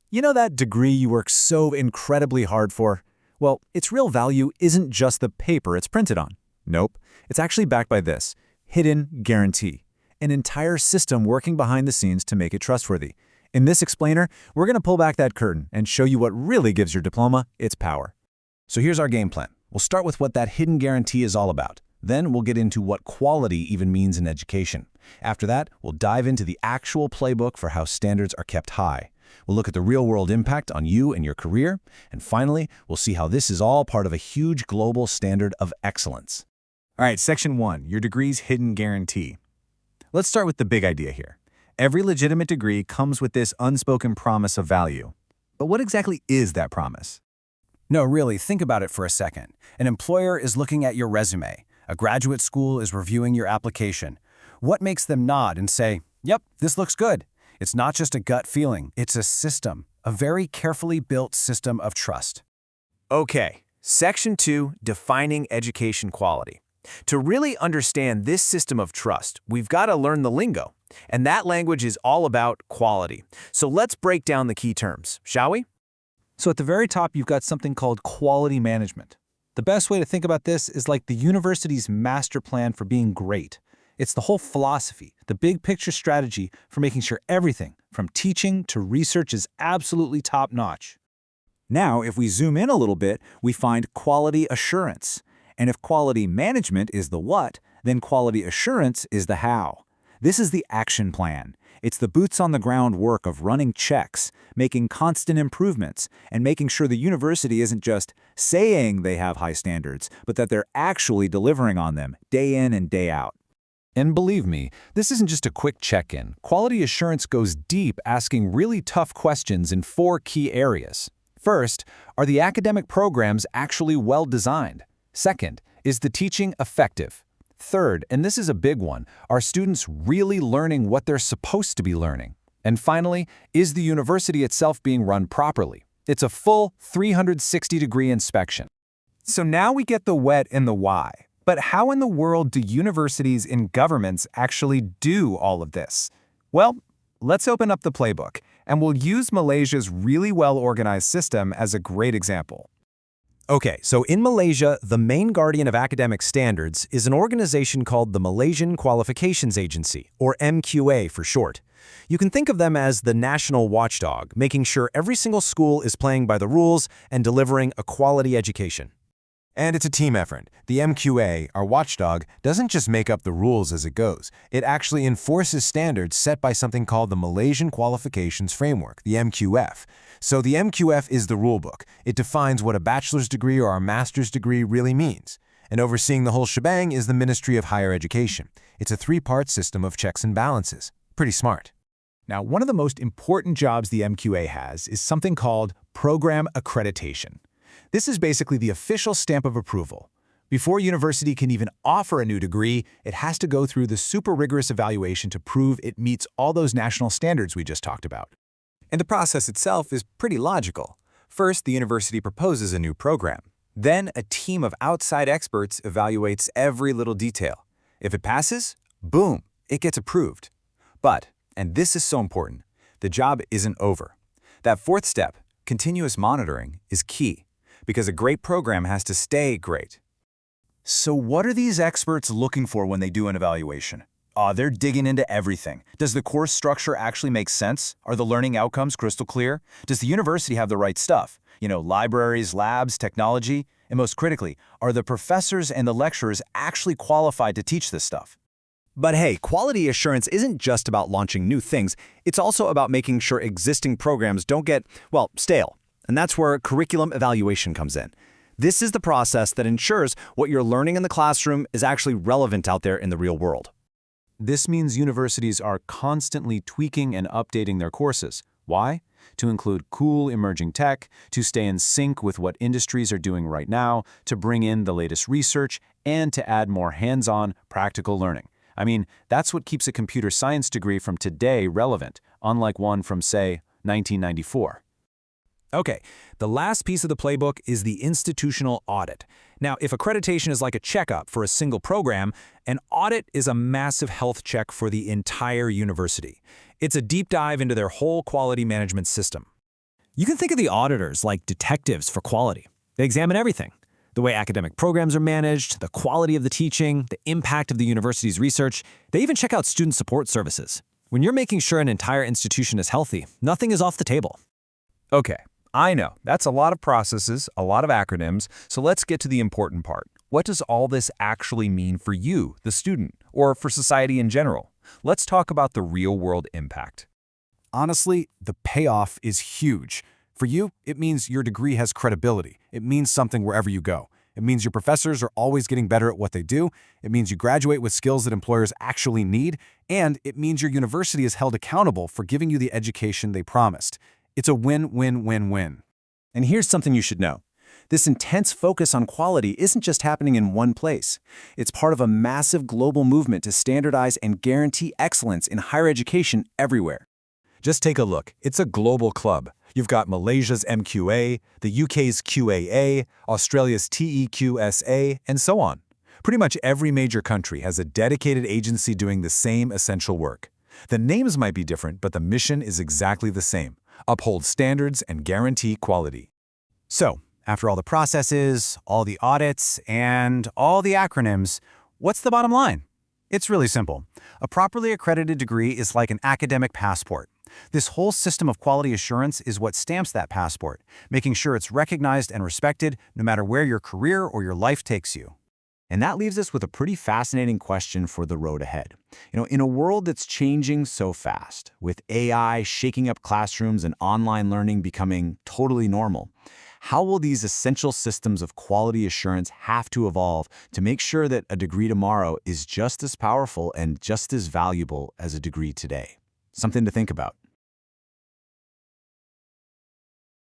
You know that degree you work so incredibly hard for? Well, its real value isn't just the paper it's printed on. Nope, it's actually backed by this hidden guarantee, an entire system working behind the scenes to make it trustworthy. In this explainer, we're going to pull back that curtain and show you what really gives your diploma its power. So here's our game plan. We'll start with what that hidden guarantee is all about. Then we'll get into what quality even means in education. After that, we'll dive into the actual playbook for how standards are kept high. We'll look at the real-world impact on you and your career. And finally, we'll see how this is all part of a huge global standard of excellence. All right, Section 1, your degree's hidden guarantee. Let's start with the big idea here. Every legitimate degree comes with this unspoken promise of value. But what exactly is that promise? No, really, think about it for a second. An employer is looking at your resume. A graduate school is reviewing your application. What makes them nod and say, "Yep, this looks good"? It's not just a gut feeling, it's a system, a very carefully built system of trust. Okay, Section 2, defining education quality. To really understand this system of trust, we've got to learn the lingo. And that language is all about quality. So let's break down the key terms, shall we? So at the very top, you've got something called quality management. The best way to think about this is like the university's master plan for being great. It's the whole philosophy, the big picture strategy for making sure everything, from teaching to research, is absolutely top-notch. Now, if we zoom in a little bit, we find quality assurance. And if quality management is the what, then quality assurance is the how. This is the action plan. It's the boots-on-the-ground work of running checks, making constant improvements, and making sure the university isn't just saying they have high standards, but that they're actually delivering on them day in and day out. And believe me, this isn't just a quick check-in. Quality assurance goes deep, asking really tough questions in 4 key areas. First, are the academic programs actually well-designed? Second, is the teaching effective? Third, and this is a big one, are students really learning what they're supposed to be learning? And finally, is the university itself being run properly? It's a full 360-degree inspection. So now we get the what and the why. But how in the world do universities and governments actually do all of this? Well, let's open up the playbook, and we'll use Malaysia's really well-organized system as a great example. Okay, so in Malaysia, the main guardian of academic standards is an organization called the Malaysian Qualifications Agency, or MQA for short. You can think of them as the national watchdog, making sure every single school is playing by the rules and delivering a quality education. And it's a team effort. The MQA, our watchdog, doesn't just make up the rules as it goes. It actually enforces standards set by something called the Malaysian Qualifications Framework, the MQF. So the MQF is the rulebook. It defines what a bachelor's degree or a master's degree really means. And overseeing the whole shebang is the Ministry of Higher Education. It's a 3-part system of checks and balances. Pretty smart. Now, one of the most important jobs the MQA has is something called program accreditation. This is basically the official stamp of approval. Before a university can even offer a new degree, it has to go through the super rigorous evaluation to prove it meets all those national standards we just talked about. And the process itself is pretty logical. First, the university proposes a new program. Then, a team of outside experts evaluates every little detail. If it passes, boom, it gets approved. But, and this is so important, the job isn't over. That 4th step, continuous monitoring, is key, because a great program has to stay great. So what are these experts looking for when they do an evaluation? They're digging into everything. Does the course structure actually make sense? Are the learning outcomes crystal clear? Does the university have the right stuff? Libraries, labs, technology? And most critically, are the professors and the lecturers actually qualified to teach this stuff? But hey, quality assurance isn't just about launching new things. It's also about making sure existing programs don't get, well, stale. And that's where curriculum evaluation comes in. This is the process that ensures what you're learning in the classroom is actually relevant out there in the real world. This means universities are constantly tweaking and updating their courses. Why? To include cool emerging tech, to stay in sync with what industries are doing right now, to bring in the latest research, and to add more hands-on, practical learning. I mean, that's what keeps a computer science degree from today relevant, unlike one from, say, 1994. Okay, the last piece of the playbook is the institutional audit. Now, if accreditation is like a checkup for a single program, an audit is a massive health check for the entire university. It's a deep dive into their whole quality management system. You can think of the auditors like detectives for quality. They examine everything: the way academic programs are managed, the quality of the teaching, the impact of the university's research. They even check out student support services. When you're making sure an entire institution is healthy, nothing is off the table. Okay, I know. That's a lot of processes, a lot of acronyms, so let's get to the important part. What does all this actually mean for you, the student, or for society in general? Let's talk about the real-world impact. Honestly, the payoff is huge. For you, it means your degree has credibility. It means something wherever you go. It means your professors are always getting better at what they do. It means you graduate with skills that employers actually need. And it means your university is held accountable for giving you the education they promised. It's a win-win-win-win. And here's something you should know. This intense focus on quality isn't just happening in one place. It's part of a massive global movement to standardize and guarantee excellence in higher education everywhere. Just take a look. It's a global club. You've got Malaysia's MQA, the UK's QAA, Australia's TEQSA, and so on. Pretty much every major country has a dedicated agency doing the same essential work. The names might be different, but the mission is exactly the same: uphold standards and guarantee quality. So, after all the processes, all the audits, and all the acronyms, what's the bottom line? It's really simple. A properly accredited degree is like an academic passport. This whole system of quality assurance is what stamps that passport, making sure it's recognized and respected no matter where your career or your life takes you. And that leaves us with a pretty fascinating question for the road ahead. In a world that's changing so fast, with AI shaking up classrooms and online learning becoming totally normal, how will these essential systems of quality assurance have to evolve to make sure that a degree tomorrow is just as powerful and just as valuable as a degree today? Something to think about.